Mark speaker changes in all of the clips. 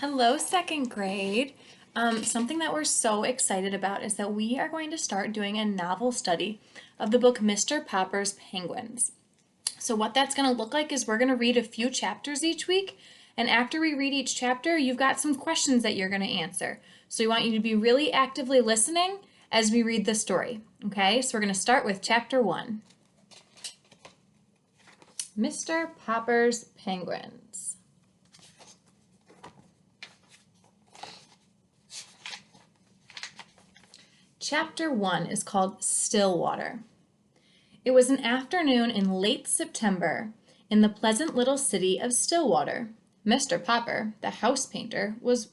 Speaker 1: Hello, second grade. Something that we're so excited about is that we are going to start doing a novel study of the book Mr. Popper's Penguins. So what that's going to look like is we're going to read a few chapters each week, and after we read each chapter, you've got some questions that you're going to answer. So we want you to be really actively listening as we read the story. Okay, so we're going to start with chapter 1. Mr. Popper's Penguins. Chapter 1 is called Stillwater. It was an afternoon in late September in the pleasant little city of Stillwater. Mr. Popper, the house painter, was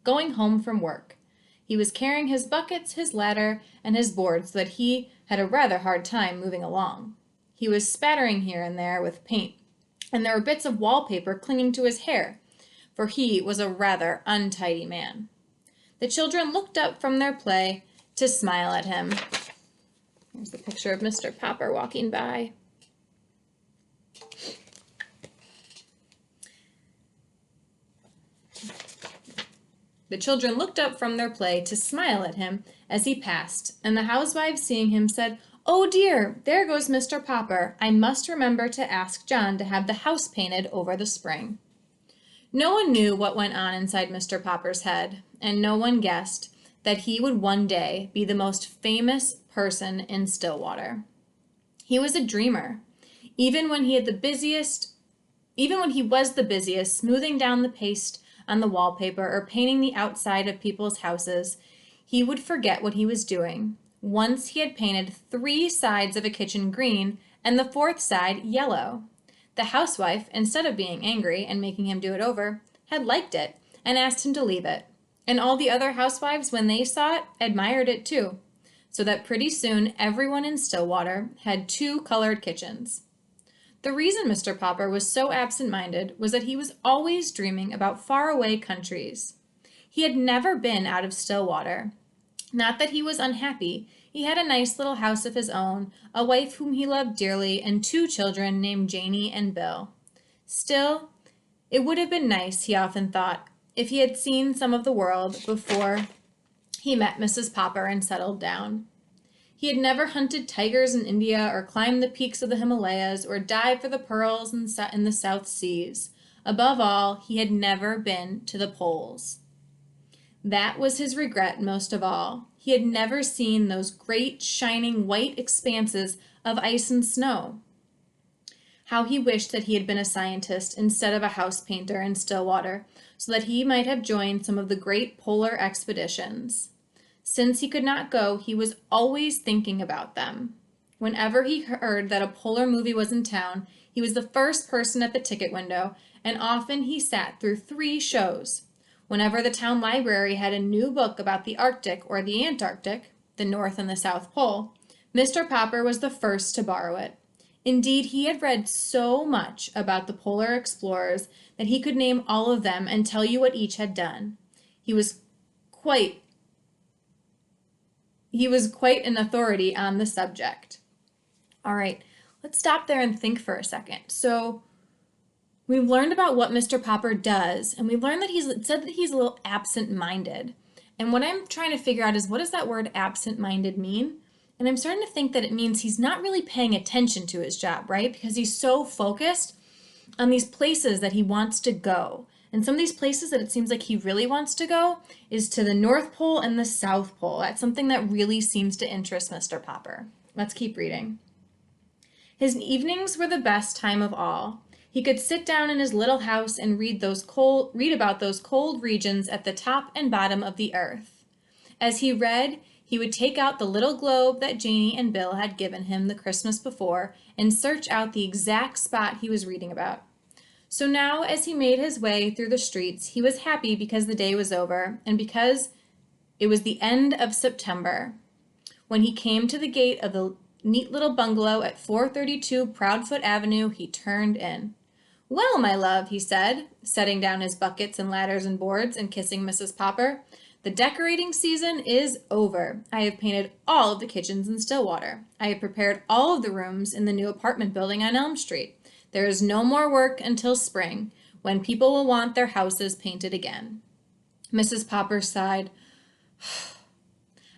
Speaker 1: going home from work. He was carrying his buckets, his ladder, and his board so that he had a rather hard time moving along. He was spattering here and there with paint, and there were bits of wallpaper clinging to his hair, for he was a rather untidy man. The children looked up from their play to smile at him. Here's the picture of Mr. Popper walking by. The children looked up from their play to smile at him as he passed, and the housewives, seeing him, said, "Oh dear, there goes Mr. Popper. I must remember to ask John to have the house painted over the spring." No one knew what went on inside Mr. Popper's head, and no one guessed that he would one day be the most famous person in Stillwater. He was a dreamer. Even when he was the busiest, smoothing down the paste on the wallpaper or painting the outside of people's houses, he would forget what he was doing. Once he had painted 3 sides of a kitchen green and the 4th side yellow. The housewife, instead of being angry and making him do it over, had liked it and asked him to leave it. And all the other housewives, when they saw it, admired it too, so that pretty soon everyone in Stillwater had 2 colored kitchens. The reason Mr. Popper was so absent-minded was that he was always dreaming about faraway countries. He had never been out of Stillwater. Not that he was unhappy. He had a nice little house of his own, a wife whom he loved dearly, and 2 children named Janie and Bill. Still, it would have been nice, he often thought, if he had seen some of the world before he met Mrs. Popper and settled down. He had never hunted tigers in India or climbed the peaks of the Himalayas or dived for the pearls in the South Seas. Above all, he had never been to the poles. That was his regret most of all. He had never seen those great, shining, white expanses of ice and snow. How he wished that he had been a scientist instead of a house painter in Stillwater, so that he might have joined some of the great polar expeditions. Since he could not go, he was always thinking about them. Whenever he heard that a polar movie was in town, he was the first person at the ticket window, and often he sat through 3 shows. Whenever the town library had a new book about the Arctic or the Antarctic, the North and the South Pole, Mr. Popper was the first to borrow it. Indeed, he had read so much about the polar explorers that he could name all of them and tell you what each had done. He was quite an authority on the subject. All right, let's stop there and think for a second. So we've learned about what Mr. Popper does, and we've learned that it said that he's a little absent-minded. And what I'm trying to figure out is, what does that word absent-minded mean? And I'm starting to think that it means he's not really paying attention to his job, right? Because he's so focused on these places that he wants to go. And some of these places that it seems like he really wants to go is to the North Pole and the South Pole. That's something that really seems to interest Mr. Popper. Let's keep reading. His evenings were the best time of all. He could sit down in his little house and read about those cold regions at the top and bottom of the earth. As he read, he would take out the little globe that Janie and Bill had given him the Christmas before and search out the exact spot he was reading about. So now, as he made his way through the streets, he was happy because the day was over and because it was the end of September. When he came to the gate of the neat little bungalow at 432 Proudfoot Avenue, he turned in. "Well, my love," he said, setting down his buckets and ladders and boards and kissing Mrs. Popper, "the decorating season is over. I have painted all of the kitchens in Stillwater. I have prepared all of the rooms in the new apartment building on Elm Street. There is no more work until spring, when people will want their houses painted again." Mrs. Popper sighed.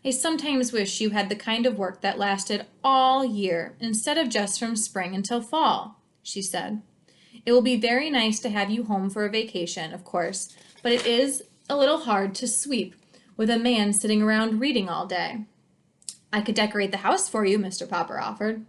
Speaker 1: I sometimes wish you had the kind of work that lasted all year instead of just from spring until fall, she said. It will be very nice to have you home for a vacation, of course, but it is a little hard to sweep with a man sitting around reading all day. I could decorate the house for you, Mr. Popper offered.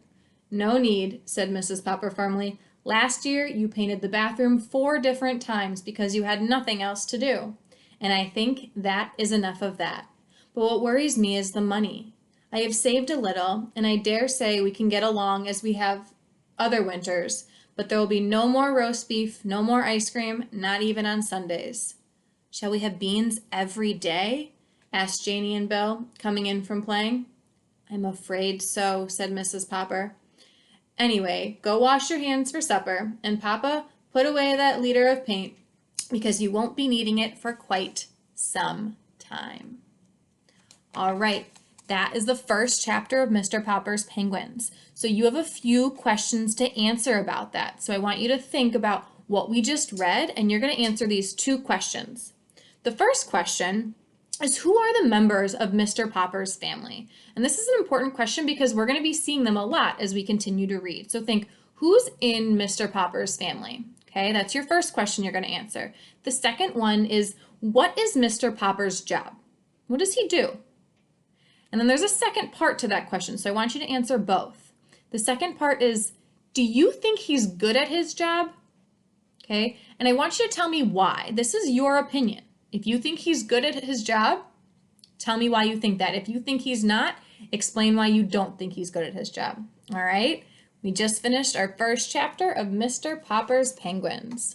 Speaker 1: No need, said Mrs. Popper firmly. Last year you painted the bathroom 4 different times because you had nothing else to do. And I think that is enough of that. But what worries me is the money. I have saved a little, and I dare say we can get along as we have other winters, but there will be no more roast beef, no more ice cream, not even on Sundays. Shall we have beans every day? Asked Janie and Bill, coming in from playing. I'm afraid so, said Mrs. Popper. Anyway, go wash your hands for supper, and Papa, put away that liter of paint, because you won't be needing it for quite some time. All right, that is the first chapter of Mr. Popper's Penguins. So you have a few questions to answer about that. So I want you to think about what we just read, and you're going to answer these 2 questions. The first question is, who are the members of Mr. Popper's family? And this is an important question because we're going to be seeing them a lot as we continue to read. So think, who's in Mr. Popper's family? Okay, that's your first question you're going to answer. The second one is, what is Mr. Popper's job? What does he do? And then there's a second part to that question, so I want you to answer both. The second part is, do you think he's good at his job? Okay, and I want you to tell me why. This is your opinion. If you think he's good at his job, tell me why you think that. If you think he's not, explain why you don't think he's good at his job. All right, we just finished our first chapter of Mr. Popper's Penguins.